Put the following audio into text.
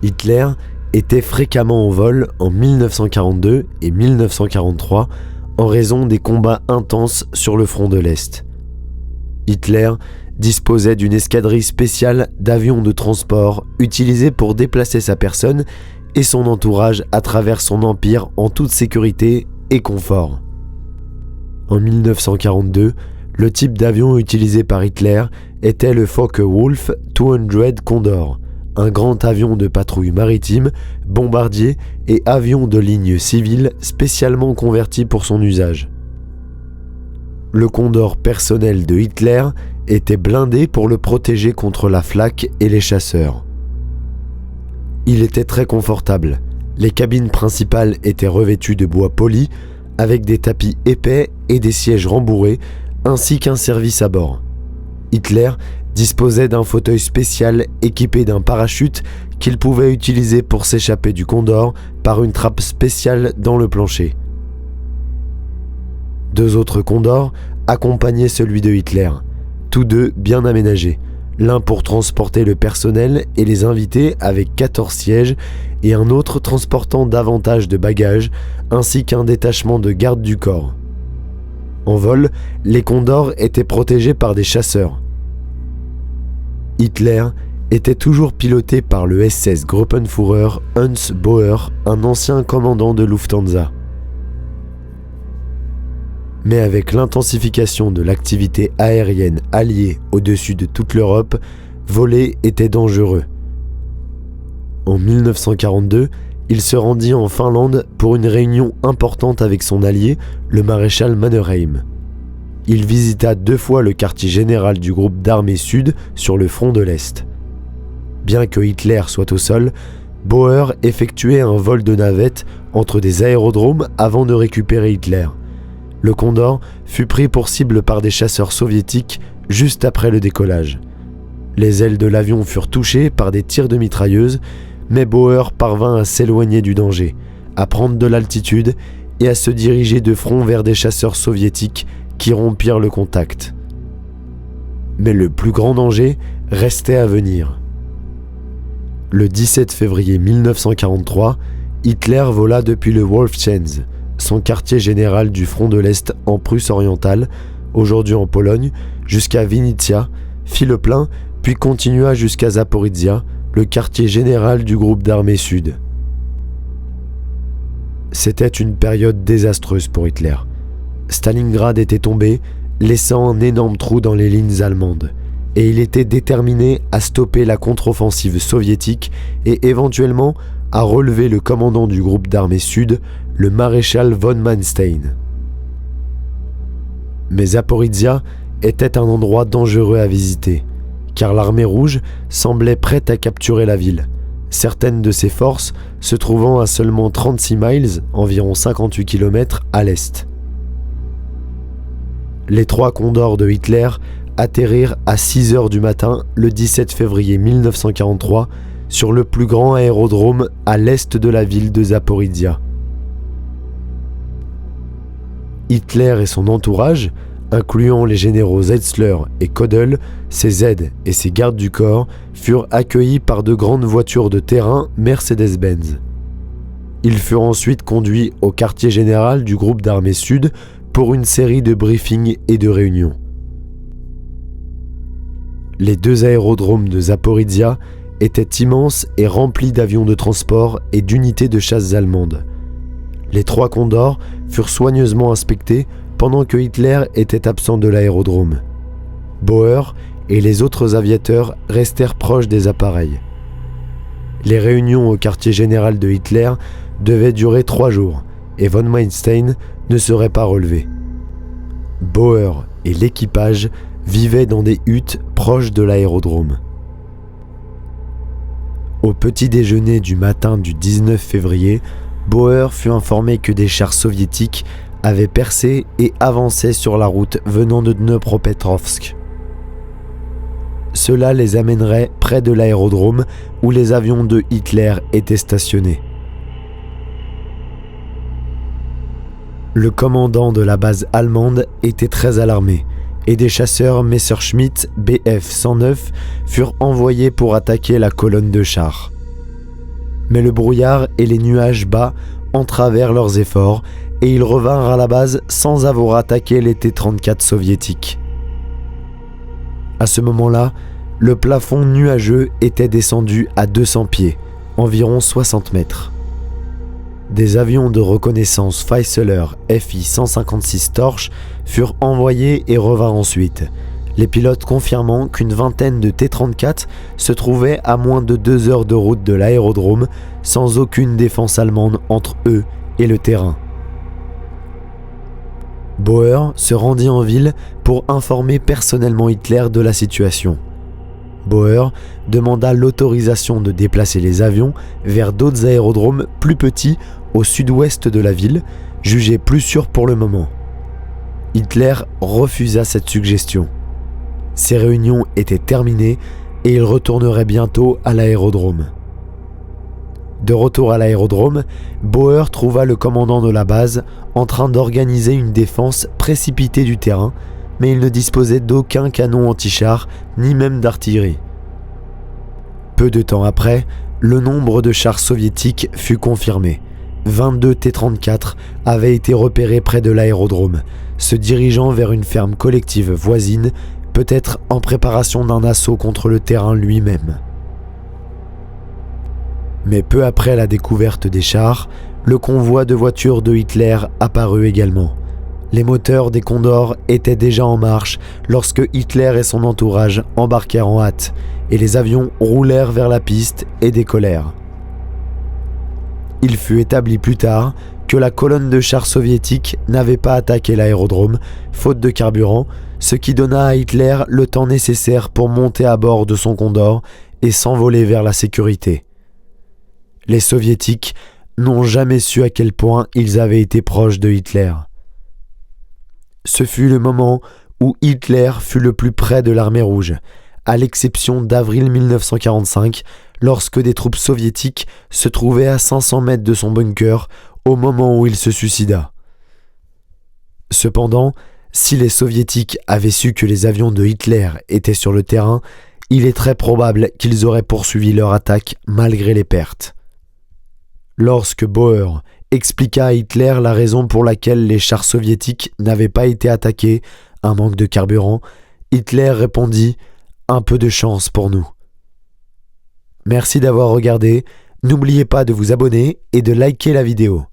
Hitler était fréquemment en vol en 1942 et 1943 en raison des combats intenses sur le front de l'Est. Hitler disposait d'une escadrille spéciale d'avions de transport utilisés pour déplacer sa personne et son entourage à travers son empire en toute sécurité et confort. En 1942, le type d'avion utilisé par Hitler était le Focke-Wulf 200 Condor, un grand avion de patrouille maritime, bombardier et avion de ligne civile spécialement converti pour son usage. Le Condor personnel de Hitler était blindé pour le protéger contre la flak et les chasseurs. Il était très confortable. Les cabines principales étaient revêtues de bois poli, avec des tapis épais et des sièges rembourrés, ainsi qu'un service à bord. Hitler disposait d'un fauteuil spécial équipé d'un parachute qu'il pouvait utiliser pour s'échapper du Condor par une trappe spéciale dans le plancher. 2 autres Condors accompagnaient celui de Hitler, tous deux bien aménagés, l'un pour transporter le personnel et les invités avec 14 sièges et un autre transportant davantage de bagages ainsi qu'un détachement de garde du corps. En vol, les Condors étaient protégés par des chasseurs. Hitler était toujours piloté par le SS Gruppenführer Hans Bauer, un ancien commandant de Lufthansa. Mais avec l'intensification de l'activité aérienne alliée au-dessus de toute l'Europe, voler était dangereux. En 1942, il se rendit en Finlande pour une réunion importante avec son allié, le maréchal Mannerheim. Il visita 2 fois le quartier général du groupe d'armées sud sur le front de l'Est. Bien que Hitler soit au sol, Bauer effectuait un vol de navette entre des aérodromes avant de récupérer Hitler. Le Condor fut pris pour cible par des chasseurs soviétiques juste après le décollage. Les ailes de l'avion furent touchées par des tirs de mitrailleuses, mais Bauer parvint à s'éloigner du danger, à prendre de l'altitude et à se diriger de front vers des chasseurs soviétiques qui rompirent le contact. Mais le plus grand danger restait à venir. Le 17 février 1943, Hitler vola depuis le Wolfschanz, son quartier général du front de l'Est en Prusse orientale, aujourd'hui en Pologne, jusqu'à Vinnytsia, fit le plein, puis continua jusqu'à Zaporizhia, le quartier général du groupe d'armées sud. C'était une période désastreuse pour Hitler. Stalingrad était tombé, laissant un énorme trou dans les lignes allemandes, et il était déterminé à stopper la contre-offensive soviétique et éventuellement à relever le commandant du groupe d'armées sud, le maréchal von Manstein. Mais Zaporizhia était un endroit dangereux à visiter, car l'armée rouge semblait prête à capturer la ville, certaines de ses forces se trouvant à seulement 36 miles, environ 58 km, à l'est. Les 3 Condors de Hitler atterrirent à 6 heures du matin le 17 février 1943 sur le plus grand aérodrome à l'est de la ville de Zaporizhia. Hitler et son entourage, incluant les généraux Zeitzler et Kodel, ses aides et ses gardes du corps, furent accueillis par de grandes voitures de terrain Mercedes-Benz. Ils furent ensuite conduits au quartier général du groupe d'armées sud pour une série de briefings et de réunions. Les 2 aérodromes de Zaporizhia étaient immenses et remplis d'avions de transport et d'unités de chasse allemandes. Les 3 Condors furent soigneusement inspectés pendant que Hitler était absent de l'aérodrome. Bauer et les autres aviateurs restèrent proches des appareils. Les réunions au quartier général de Hitler devaient durer 3 jours et von Manstein ne serait pas relevé. Bauer et l'équipage vivaient dans des huttes proches de l'aérodrome. Au petit déjeuner du matin du 19 février, Bauer fut informé que des chars soviétiques avaient percé et avançaient sur la route venant de Dnepropetrovsk. Cela les amènerait près de l'aérodrome où les avions de Hitler étaient stationnés. Le commandant de la base allemande était très alarmé et des chasseurs Messerschmitt Bf 109 furent envoyés pour attaquer la colonne de chars. Mais le brouillard et les nuages bas entravèrent leurs efforts et ils revinrent à la base sans avoir attaqué les T-34 soviétiques. À ce moment-là, le plafond nuageux était descendu à 200 pieds, environ 60 mètres. Des avions de reconnaissance Fieseler FI-156 Torch furent envoyés et revinrent ensuite, les pilotes confirmant qu'une vingtaine de T-34 se trouvaient à moins de 2 heures de route de l'aérodrome, sans aucune défense allemande entre eux et le terrain. Bauer se rendit en ville pour informer personnellement Hitler de la situation. Bauer demanda l'autorisation de déplacer les avions vers d'autres aérodromes plus petits au sud-ouest de la ville, jugés plus sûrs pour le moment. Hitler refusa cette suggestion. Ces réunions étaient terminées et il retournerait bientôt à l'aérodrome. De retour à l'aérodrome, Bauer trouva le commandant de la base en train d'organiser une défense précipitée du terrain, mais il ne disposait d'aucun canon anti-char, ni même d'artillerie. Peu de temps après, le nombre de chars soviétiques fut confirmé. 22 T-34 avaient été repérés près de l'aérodrome, se dirigeant vers une ferme collective voisine, peut-être en préparation d'un assaut contre le terrain lui-même. Mais peu après la découverte des chars, le convoi de voitures de Hitler apparut également. Les moteurs des Condors étaient déjà en marche lorsque Hitler et son entourage embarquèrent en hâte, et les avions roulèrent vers la piste et décollèrent. Il fut établi plus tard que la colonne de chars soviétiques n'avait pas attaqué l'aérodrome, faute de carburant, ce qui donna à Hitler le temps nécessaire pour monter à bord de son Condor et s'envoler vers la sécurité. Les soviétiques n'ont jamais su à quel point ils avaient été proches de Hitler. Ce fut le moment où Hitler fut le plus près de l'armée rouge, à l'exception d'avril 1945, lorsque des troupes soviétiques se trouvaient à 500 mètres de son bunker au moment où il se suicida. Cependant, si les soviétiques avaient su que les avions de Hitler étaient sur le terrain, il est très probable qu'ils auraient poursuivi leur attaque malgré les pertes. Lorsque Bauer expliqua à Hitler la raison pour laquelle les chars soviétiques n'avaient pas été attaqués, un manque de carburant, Hitler répondit « Un peu de chance pour nous ». Merci d'avoir regardé, n'oubliez pas de vous abonner et de liker la vidéo.